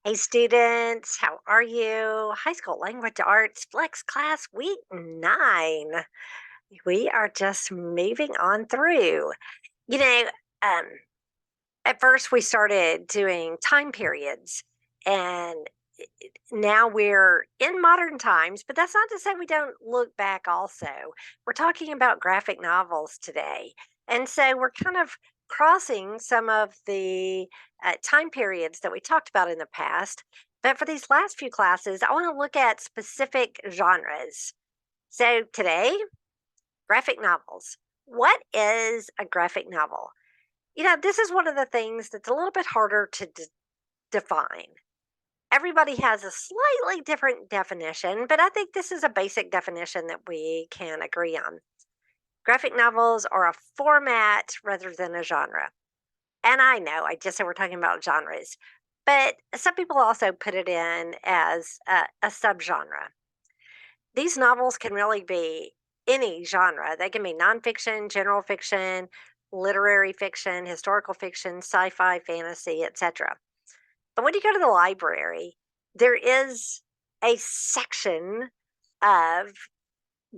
Hey students, how are you? High school language arts flex class week 9. We are just moving on through. You know, um, at first we started doing time periods and now we're in modern times, but that's not to say we don't look back also. We're talking about graphic novels today. And so we're kind of crossing some of the time periods that we talked about in the past. But for these last few classes, I want to look at specific genres. So today, graphic novels. What is a graphic novel? This is one of the things that's a little bit harder to define. Everybody has a slightly different definition, but I think this is a basic definition that we can agree on. Graphic novels are a format rather than a genre. And I know I just said we're talking about genres, but some people also put it in as a subgenre. These novels can really be any genre. They can be nonfiction, general fiction, literary fiction, historical fiction, sci-fi, fantasy, etc. But when you go to the library, there is a section of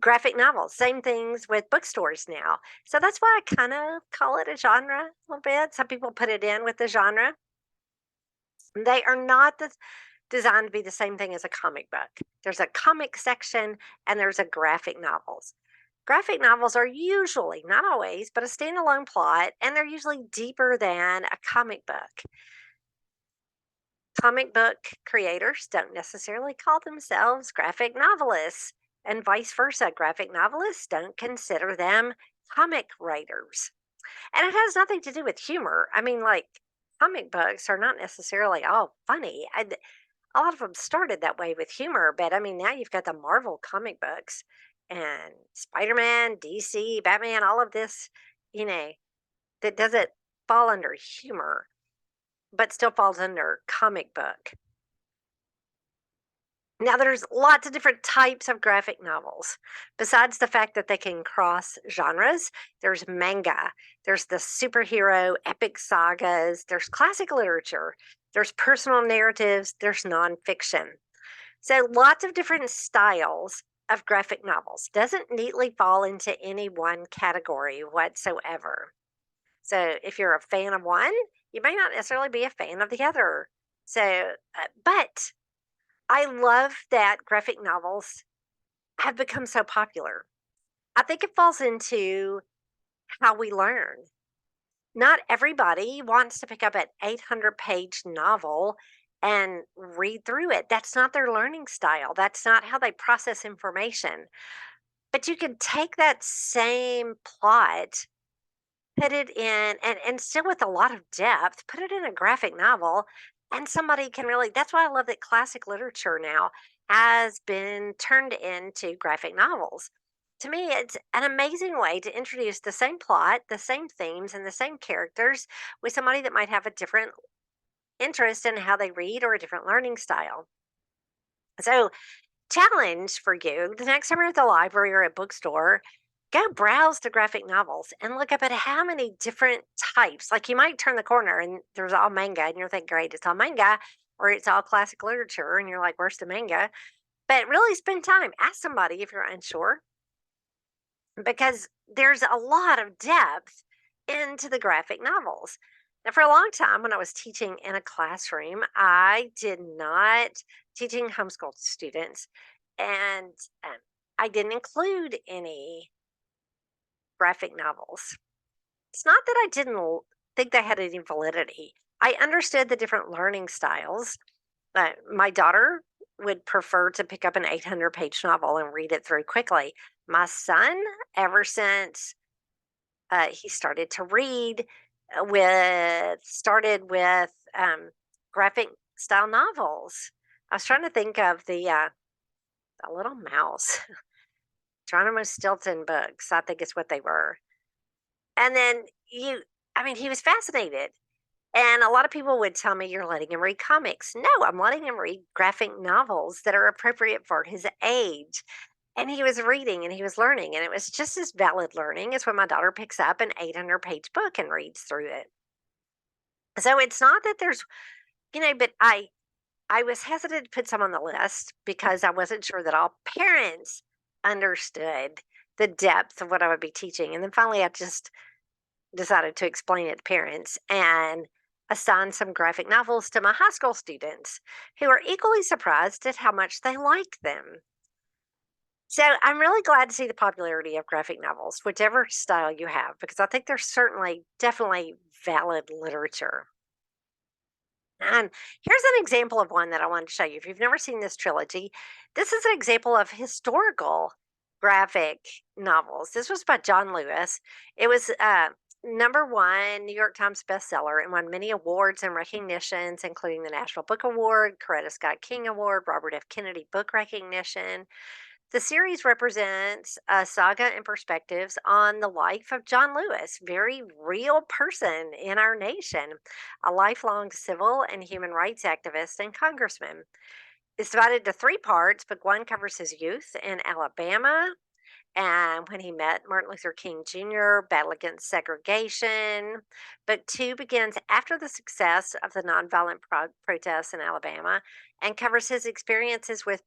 graphic novels. Same things with bookstores now. So that's why I kind of call it a genre a little bit. Some people put it in with the genre. They are not designed to be the same thing as a comic book. There's a comic section and there's a graphic novels. Graphic novels are usually, not always, but a standalone plot, and they're usually deeper than a comic book. Comic book creators don't necessarily call themselves graphic novelists, and vice versa. Graphic novelists don't consider them comic writers. And it has nothing to do with humor. I mean, like, comic books are not necessarily all funny. A lot of them started that way with humor, but I mean, now you've got the Marvel comic books and Spider Man, DC, Batman, all of this, you know, that doesn't fall under humor, but still falls under comic book. Now, there's lots of different types of graphic novels. Besides the fact that they can cross genres, there's manga, there's the superhero epic sagas, there's classic literature, there's personal narratives, there's nonfiction. So, lots of different styles of graphic novels. Doesn't neatly fall into any one category whatsoever. So, if you're a fan of one, you may not necessarily be a fan of the other. So, but I love that graphic novels have become so popular. I think it falls into how we learn. Not everybody wants to pick up an 800-page novel and read through it. That's not their learning style. That's not how they process information. But you can take that same plot, put it in, and still with a lot of depth, put it in a graphic novel, and somebody can really. That's why I love that classic literature now has been turned into graphic novels. To me, it's an amazing way to introduce the same plot, the same themes, and the same characters with somebody that might have a different interest in how they read or a different learning style. So, challenge for you the next time you're at the library or a bookstore, go browse the graphic novels and look up at how many different types. Like, you might turn the corner and there's all manga, and you're thinking, great, it's all manga, or it's all classic literature, and you're like, where's the manga? But really spend time, ask somebody if you're unsure, because there's a lot of depth into the graphic novels. Now, for a long time, when I was teaching in a classroom, I did not teaching homeschool students, and um, I didn't include any graphic novels. It's not that I didn't think they had any validity. I understood the different learning styles. My daughter would prefer to pick up an 800-page novel and read it through quickly. My son, ever since he started to read, started with graphic style novels. I was trying to think of the little mouse, Geronimo Stilton books. I think is what they were. And then I mean, he was fascinated. And a lot of people would tell me, you're letting him read comics. No, I'm letting him read graphic novels that are appropriate for his age. And he was reading and he was learning. And it was just as valid learning as when my daughter picks up an 800-page book and reads through it. So it's not that there's, but I I was hesitant to put some on the list because I wasn't sure that all parents understood the depth of what I would be teaching. And then finally, I just decided to explain it to parents and assign some graphic novels to my high school students who are equally surprised at how much they like them. So I'm really glad to see the popularity of graphic novels, whichever style you have, because I think they're certainly, definitely valid literature. And here's an example of one that I wanted to show you. If you've never seen this trilogy, this is an example of historical graphic novels. This was by John Lewis. It was number one New York Times bestseller and won many awards and recognitions, including the National Book Award, Coretta Scott King Award, Robert F. Kennedy Book Recognition. The series represents a saga and perspectives on the life of John Lewis, very real person in our nation, a lifelong civil and human rights activist and congressman. It's divided into three parts. Book one covers his youth in Alabama and when he met Martin Luther King Jr., battle against segregation. Book two begins after the success of the nonviolent protests in Alabama and covers his experiences with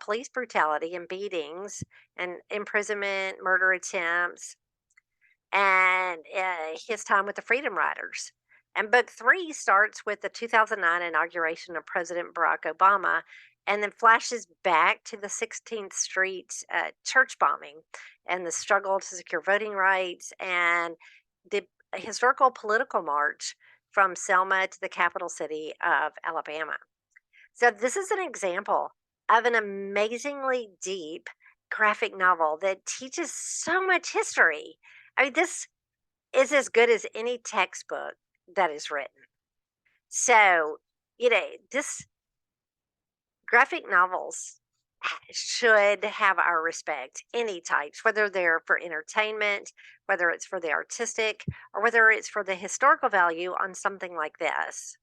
police brutality and beatings and imprisonment, murder attempts, and his time with the Freedom Riders. And book three starts with the 2009 inauguration of President Barack Obama and then flashes back to the 16th Street church bombing and the struggle to secure voting rights and the historical political march from Selma to the capital city of Alabama. So, this is an example of an amazingly deep graphic novel that teaches so much history. I mean, this is as good as any textbook that is written. So, this graphic novels should have our respect, any types, whether they're for entertainment, whether it's for the artistic, or whether it's for the historical value on something like this.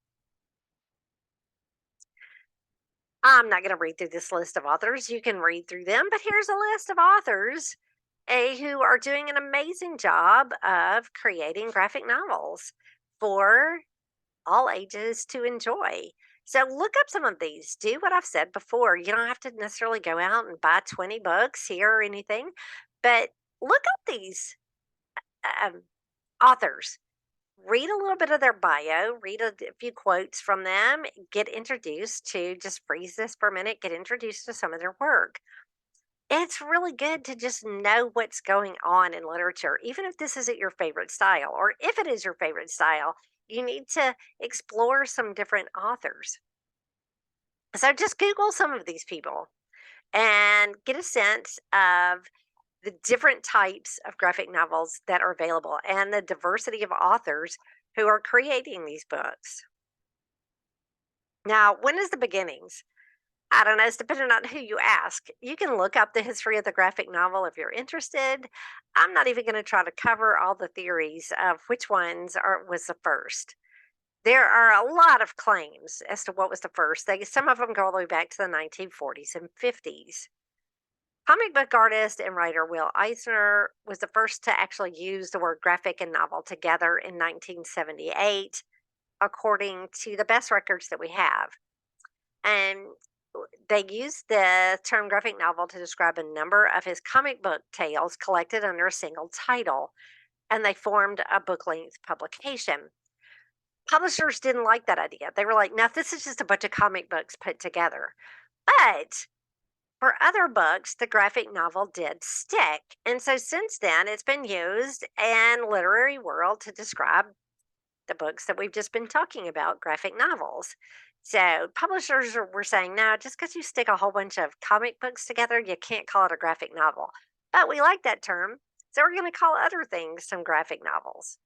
I'm not going to read through this list of authors. You can read through them, but here's a list of authors who are doing an amazing job of creating graphic novels for all ages to enjoy. So look up some of these. Do what I've said before. You don't have to necessarily go out and buy 20 books here or anything, but look up these um, authors. Read a little bit of their bio, read a few quotes from them, get introduced to, just freeze this for a minute, get introduced to some of their work. It's really good to just know what's going on in literature, even if this isn't your favorite style, or if it is your favorite style, you need to explore some different authors. So just Google some of these people and get a sense of the different types of graphic novels that are available and the diversity of authors who are creating these books. Now, when is the beginnings? I don't know. It's dependent on who you ask. You can look up the history of the graphic novel if you're interested. I'm not even going to try to cover all the theories of which ones was the first. There are a lot of claims as to what was the first. Some of them go all the way back to the 1940s and 50s. Comic book artist and writer Will Eisner was the first to actually use the word graphic and novel together in 1978, according to the best records that we have. And they used the term graphic novel to describe a number of his comic book tales collected under a single title, and they formed a book length publication. Publishers didn't like that idea. They were like, "Now, this is just a bunch of comic books put together." But for other books, the graphic novel did stick. And so since then, it's been used in literary world to describe the books that we've just been talking about, graphic novels. So publishers were saying, no, just because you stick a whole bunch of comic books together, you can't call it a graphic novel. But we like that term, so we're going to call other things some graphic novels.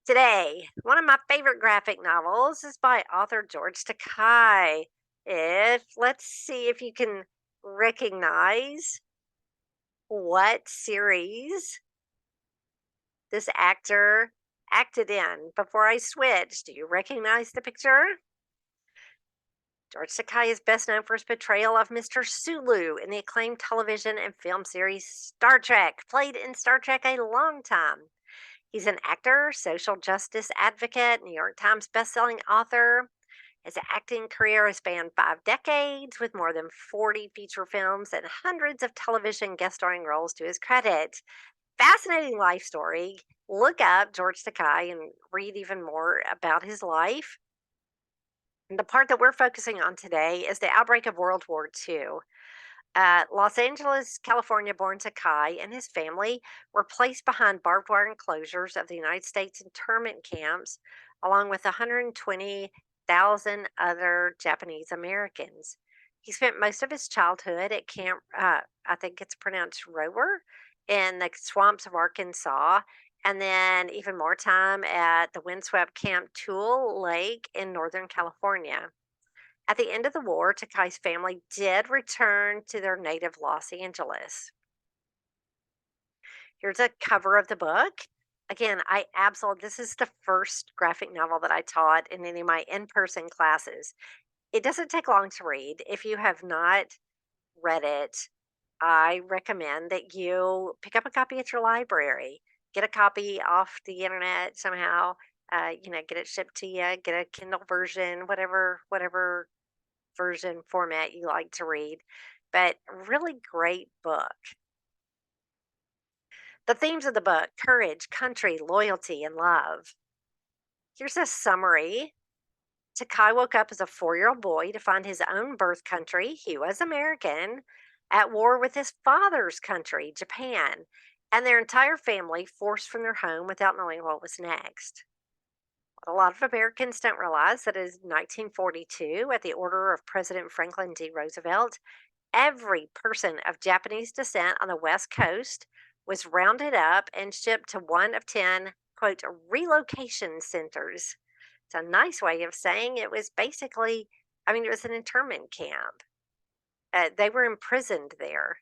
Today, one of my favorite graphic novels is by author George Takei. Let's see if you can recognize what series this actor acted in. Before I switch, do you recognize the picture? George Takei is best known for his portrayal of Mr. Sulu in the acclaimed television and film series Star Trek, played in Star Trek a long time. He's an actor, social justice advocate, New York Times bestselling author. His acting career has spanned 5 decades with more than 40 feature films and hundreds of television guest starring roles to his credit. Fascinating life story. Look up George Takei and read even more about his life. And the part that we're focusing on today is the outbreak of World War II. Los Angeles, California born Takai and his family were placed behind barbed wire enclosures of the United States internment camps, along with 120,000 other Japanese Americans. He spent most of his childhood at Camp, I think it's pronounced Rower, in the swamps of Arkansas, and then even more time at the windswept Camp Toole Lake in Northern California. At the end of the war, Takai's family did return to their native Los Angeles. Here's a cover of the book. Again, I absolutely, this is the first graphic novel that I taught in any of my in person classes. It doesn't take long to read. If you have not read it, I recommend that you pick up a copy at your library, get a copy off the internet somehow. Get it shipped to you, get a Kindle version, whatever version format you like to read, but really great book. The themes of the book: courage, country, loyalty, and love. Here's a summary. Takai woke up as a 4-year-old boy to find his own birth country, he was American, at war with his father's country, Japan, and their entire family forced from their home without knowing what was next. What a lot of Americans don't realize that in 1942, at the order of President Franklin D. Roosevelt, every person of Japanese descent on the West Coast was rounded up and shipped to one of 10, quote, relocation centers. It's a nice way of saying it was basically, it was an internment camp. They were imprisoned there,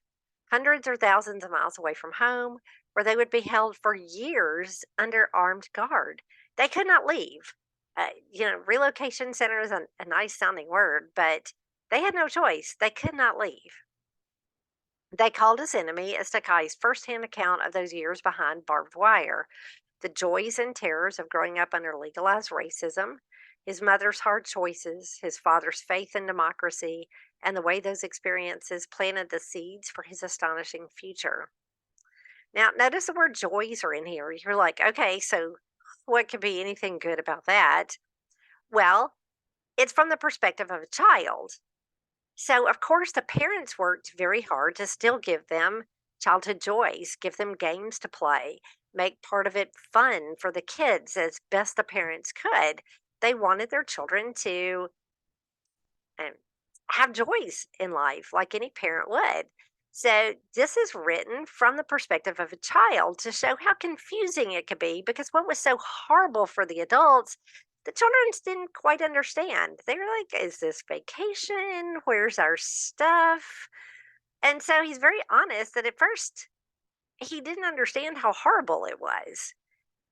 hundreds or thousands of miles away from home, where they would be held for years under armed guard. They could not leave. Relocation center is a nice sounding word, but they had no choice. They could not leave. They called his enemy as Takai's firsthand account of those years behind barbed wire, the joys and terrors of growing up under legalized racism, his mother's hard choices, his father's faith in democracy, and the way those experiences planted the seeds for his astonishing future. Now, notice the word joys are in here. You're like, okay, so what could be anything good about that? Well, it's from the perspective of a child. So, of course, the parents worked very hard to still give them childhood joys, give them games to play, make part of it fun for the kids as best the parents could. They wanted their children to um, have joys in life like any parent would. So, this is written from the perspective of a child to show how confusing it could be because what was so horrible for the adults, the children didn't quite understand. They were like, is this vacation? Where's our stuff? And so he's very honest that at first he didn't understand how horrible it was.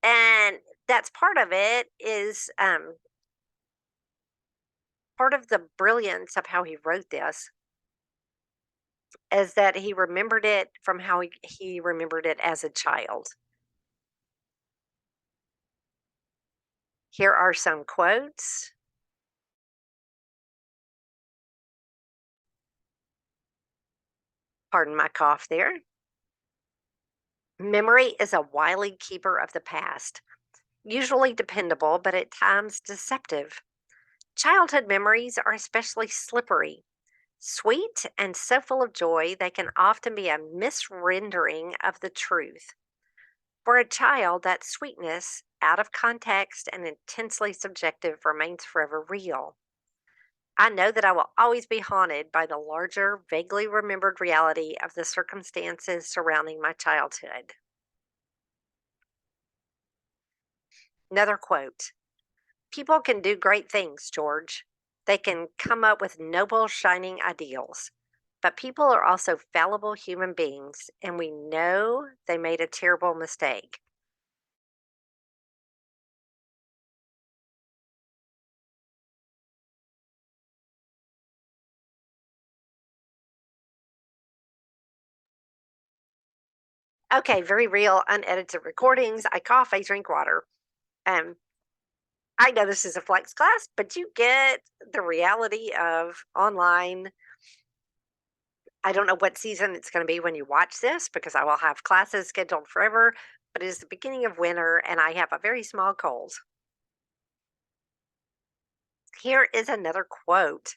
And that's part of it is part of the brilliance of how he wrote this is that he remembered it from how he remembered it as a child. Here are some quotes. Pardon my cough there. Memory is a wily keeper of the past, usually dependable, but at times deceptive. Childhood memories are especially slippery, sweet, and so full of joy they can often be a misrendering of the truth. For a child, that sweetness, out of context and intensely subjective, remains forever real. I know that I will always be haunted by the larger, vaguely remembered reality of the circumstances surrounding my childhood. Another quote: people can do great things, George. They can come up with noble, shining ideals. But people are also fallible human beings, and we know they made a terrible mistake. Okay, very real, unedited recordings. I cough, I drink water. Um, I know this is a flex class, but you get the reality of online. I don't know what season it's going to be when you watch this because I will have classes scheduled forever, but it is the beginning of winter and I have a very small cold. Here is another quote.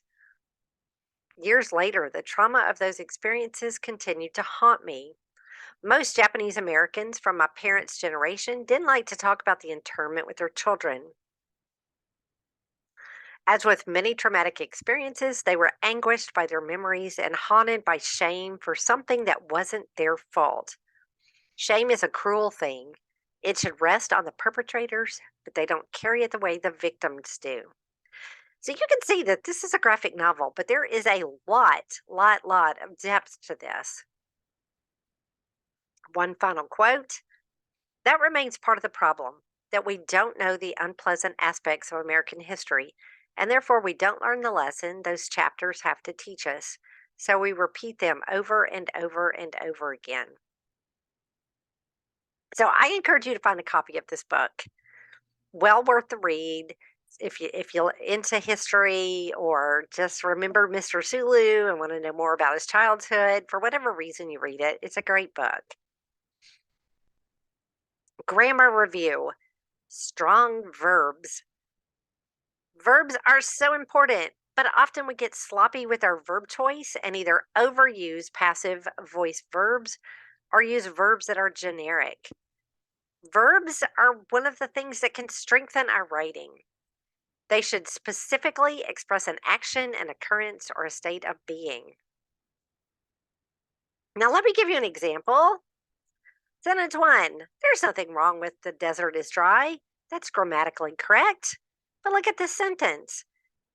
Years later, the trauma of those experiences continued to haunt me. Most Japanese Americans from my parents' generation didn't like to talk about the internment with their children. As with many traumatic experiences, they were anguished by their memories and haunted by shame for something that wasn't their fault. Shame is a cruel thing. It should rest on the perpetrators, but they don't carry it the way the victims do. So you can see that this is a graphic novel, but there is a lot of depth to this. One final quote. That remains part of the problem that we don't know the unpleasant aspects of American history, and therefore we don't learn the lesson those chapters have to teach us. So we repeat them over and over and over again. So I encourage you to find a copy of this book. Well worth the read. If you're into history or just remember Mr. Sulu and want to know more about his childhood, for whatever reason you read it, it's a great book. Grammar review. Strong verbs. Verbs are so important, but often we get sloppy with our verb choice and either overuse passive voice verbs or use verbs that are generic. Verbs are one of the things that can strengthen our writing. They should specifically express an action, an occurrence, or a state of being. Now, let me give you an example. Sentence one. There's nothing wrong with the desert is dry. That's grammatically correct. But look at this sentence.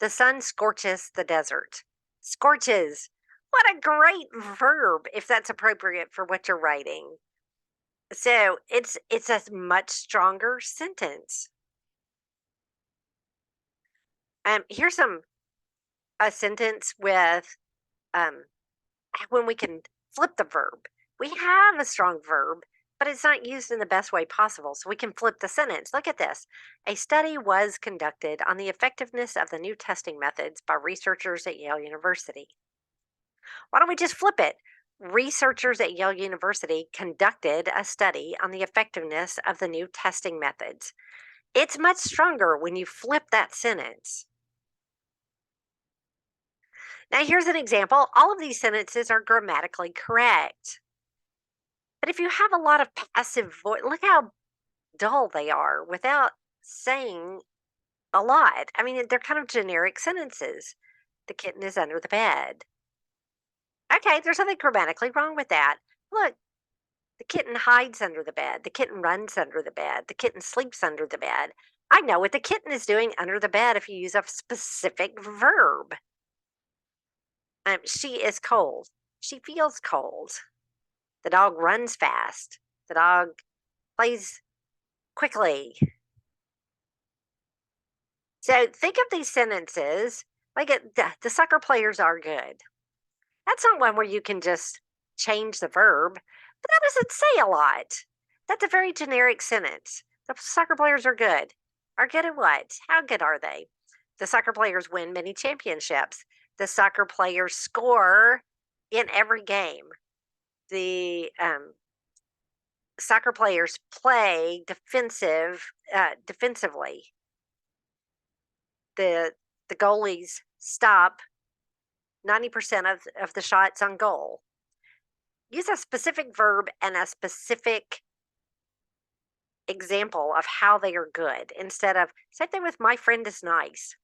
The sun scorches the desert. Scorches. What a great verb if that's appropriate for what you're writing. So it's a much stronger sentence. Here's a sentence with um, when we can flip the verb. We have a strong verb, but it's not used in the best way possible. So we can flip the sentence. Look at this. A study was conducted on the effectiveness of the new testing methods by researchers at Yale University. Why don't we just flip it? Researchers at Yale University conducted a study on the effectiveness of the new testing methods. It's much stronger when you flip that sentence. Now, here's an example. All of these sentences are grammatically correct. But if you have a lot of passive voice, look how dull they are without saying a lot. I mean, they're kind of generic sentences. The kitten is under the bed. Okay, there's nothing grammatically wrong with that. Look, the kitten hides under the bed. The kitten runs under the bed. The kitten sleeps under the bed. I know what the kitten is doing under the bed if you use a specific verb. She is cold. She feels cold. The dog runs fast. The dog plays quickly. So think of these sentences like the soccer players are good. That's not one where you can just change the verb, but that doesn't say a lot. That's a very generic sentence. The soccer players are good. Are good at what? How good are they? The soccer players win many championships. The soccer players score in every game. The soccer players play defensively. The goalies stop 90% of the shots on goal. Use a specific verb and a specific example of how they are good instead of same thing with my friend is nice.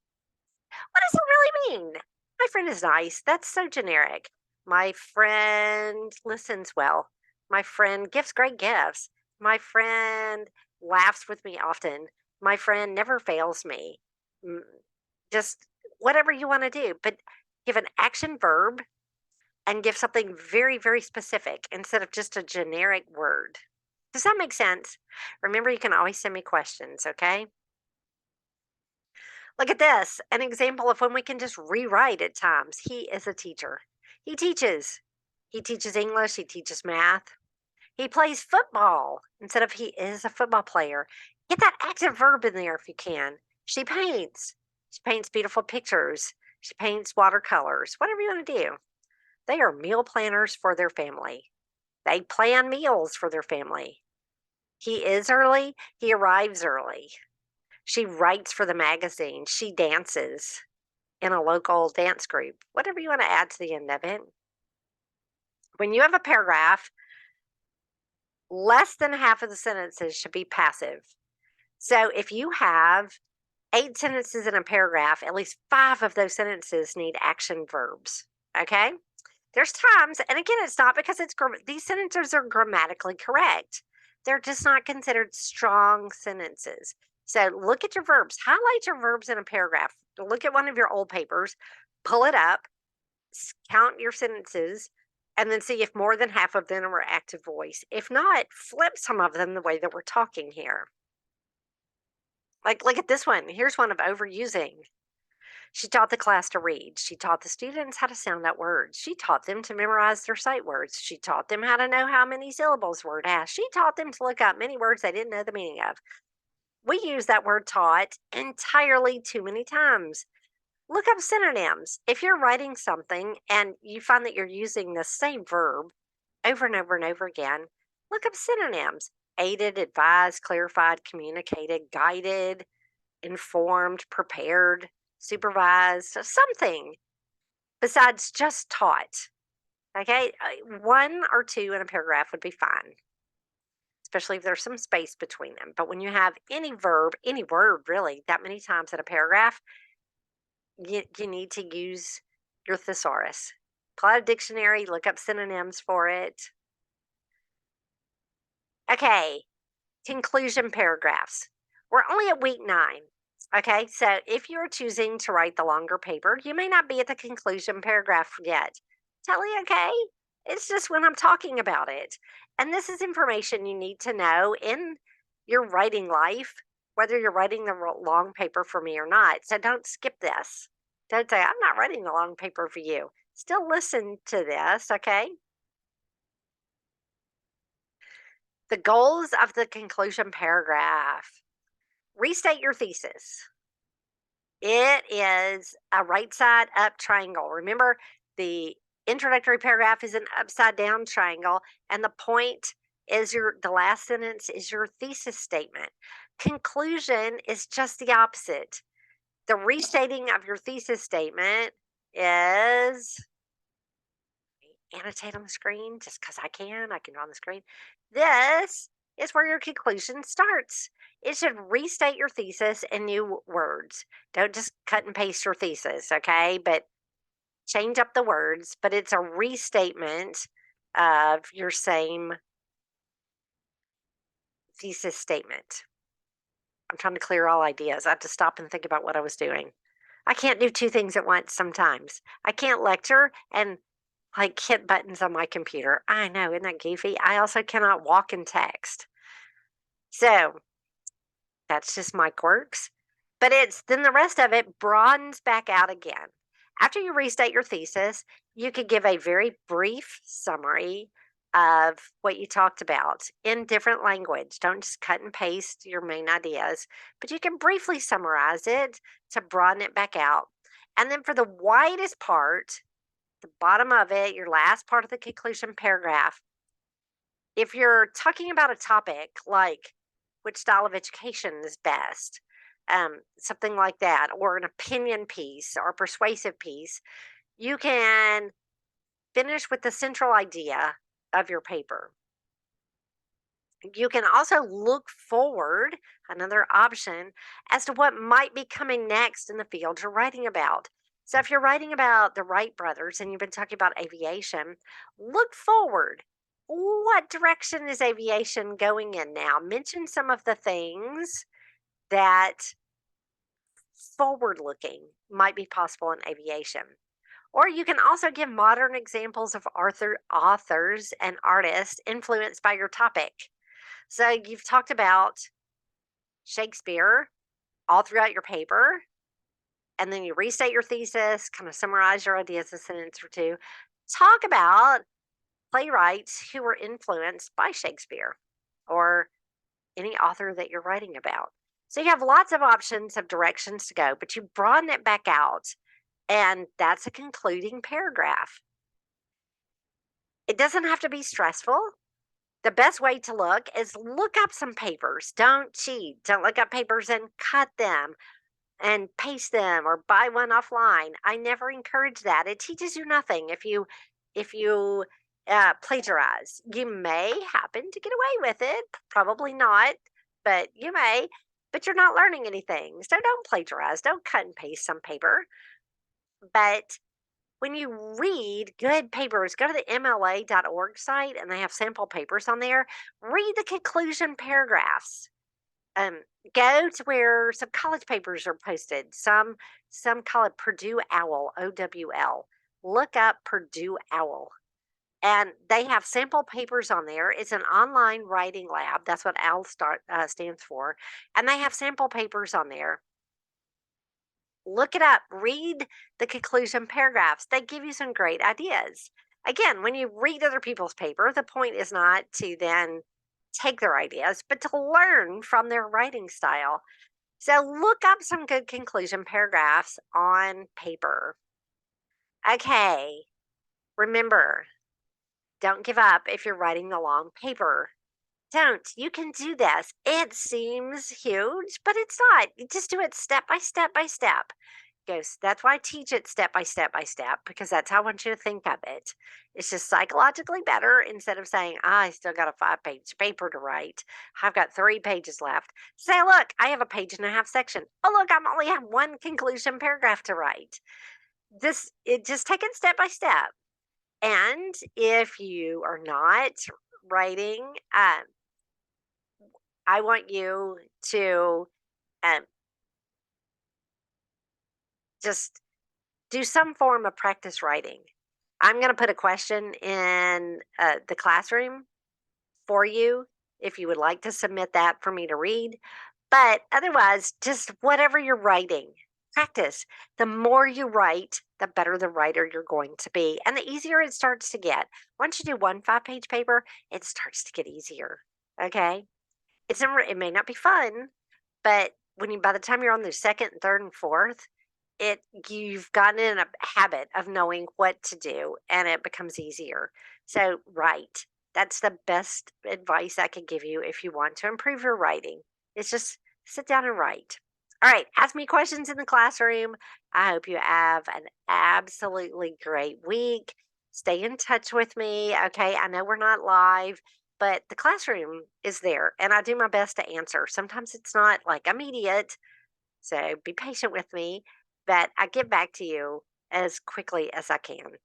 What does it really mean? My friend is nice. That's so generic. My friend listens well. My friend gives great gifts. My friend laughs with me often. My friend never fails me. Just whatever you want to do, but give an action verb and give something very, very specific instead of just a generic word. Does that make sense? Remember, you can always send me questions, okay? Look at this, an example of when we can just rewrite at times. He is a teacher. He teaches. He teaches English, he teaches math. He plays football instead of he is a football player. Get that active verb in there if you can. She paints. She paints beautiful pictures. She paints watercolors. Whatever you want to do. They are meal planners for their family. They plan meals for their family. He is early. He arrives early. She writes for the magazine. She dances in a local dance group. Whatever you want to add to the end of it. When you have a paragraph, less than half of the sentences should be passive. So if you have 8 sentences in a paragraph, at least 5 of those sentences need action verbs. Okay? There's times, and again, it's not because these sentences are grammatically correct. They're just not considered strong sentences. So look at your verbs. Highlight your verbs in a paragraph. Look at one of your old papers, pull it up, count your sentences, and then see if more than half of them are active voice. If not, flip some of them the way that we're talking here. Like, look at this one. Here's one of overusing. She taught the class to read. She taught the students how to sound out words. She taught them to memorize their sight words. She taught them how to know how many syllables a word has. She taught them to look up many words they didn't know the meaning of. We use that word taught entirely too many times. Look up synonyms. If you're writing something and you find that you're using the same verb over and over and over again, look up synonyms. Aided, advised, clarified, communicated, guided, informed, prepared, supervised, something besides just taught. Okay, 1 or 2 in a paragraph would be fine, especially if there's some space between them. But when you have any verb, any word really, that many times in a paragraph, you need to use your thesaurus. Pull out a dictionary, look up synonyms for it. Okay, conclusion paragraphs. We're only at week 9. Okay, so if you're choosing to write the longer paper, you may not be at the conclusion paragraph yet. Totally okay. It's just when I'm talking about it. And this is information you need to know in your writing life, whether you're writing the long paper for me or not. So don't skip this. Don't say, I'm not writing the long paper for you. Still listen to this, okay? The goals of the conclusion paragraph. Restate your thesis. It is a right side up triangle. Remember, the introductory paragraph is an upside down triangle, and the point is the last sentence is your thesis statement. Conclusion is just the opposite. The restating of your thesis statement is annotate on the screen just because I can draw on the screen. This is where your conclusion starts. It should restate your thesis in new words. Don't just cut and paste your thesis, okay? But change up the words, but it's a restatement of your same thesis statement. I'm trying to clear all ideas. I have to stop and think about what I was doing. I can't do 2 things at once sometimes. I can't lecture and like hit buttons on my computer. I know, isn't that goofy? I also cannot walk and text. So that's just my quirks. But then the rest of it broadens back out again. After you restate your thesis, you could give a very brief summary of what you talked about in different language. Don't just cut and paste your main ideas, but you can briefly summarize it to broaden it back out. And then for the widest part, the bottom of it, your last part of the conclusion paragraph, if you're talking about a topic like which style of education is best, something like that, or an opinion piece or persuasive piece, you can finish with the central idea of your paper. You can also look forward, another option, as to what might be coming next in the field you're writing about. So if you're writing about the Wright brothers and you've been talking about aviation, look forward. What direction is aviation going in now? Mention some of the things that forward looking might be possible in aviation. Or you can also give modern examples of authors and artists influenced by your topic. So you've talked about Shakespeare all throughout your paper, and then you restate your thesis, kind of summarize your ideas a sentence or two. Talk about playwrights who were influenced by Shakespeare or any author that you're writing about. So you have lots of options of directions to go, but you broaden it back out, and that's a concluding paragraph. It doesn't have to be stressful. The best way to look up some papers. Don't cheat. Don't look up papers and cut them and paste them or buy one offline. I never encourage that. It teaches you nothing if you plagiarize. You may happen to get away with it, probably not, but you may. But you're not learning anything. So don't plagiarize. Don't cut and paste some paper. But when you read good papers, go to the MLA.org site and they have sample papers on there. Read the conclusion paragraphs. Um, Go to where some college papers are posted. Some call it Purdue Owl, OWL. Look up Purdue Owl. And they have sample papers on there. It's an online writing lab. That's what stands for. And they have sample papers on there. Look it up. Read the conclusion paragraphs. They give you some great ideas. Again, when you read other people's paper, the point is not to then take their ideas, but to learn from their writing style. So look up some good conclusion paragraphs on paper. Okay, remember, don't give up if you're writing a long paper. Don't. You can do this. It seems huge, but it's not. You just do it step by step by step. Goes. That's why I teach it step by step by step, because that's how I want you to think of it. It's just psychologically better instead of saying, I still got a 5-page paper to write. I've got 3 pages left. Say, look, I have a page and a half section. Oh, look, I only have 1 conclusion paragraph to write. Just take it step by step. And if you are not writing, I want you to um, just do some form of practice writing. I'm going to put a question in the classroom for you if you would like to submit that for me to read. But otherwise, just whatever you're writing, practice. The more you write, the better the writer you're going to be. And the easier it starts to get. Once you do 1 5-page paper, it starts to get easier. Okay? It may not be fun, but by the time you're on the second, third, and fourth, you've gotten in a habit of knowing what to do, and it becomes easier. So write. That's the best advice I could give you if you want to improve your writing. It's just sit down and write. All right, ask me questions in the classroom. I hope you have an absolutely great week. Stay in touch with me. Okay, I know we're not live, but the classroom is there and I do my best to answer. Sometimes it's not like immediate, so be patient with me, but I get back to you as quickly as I can.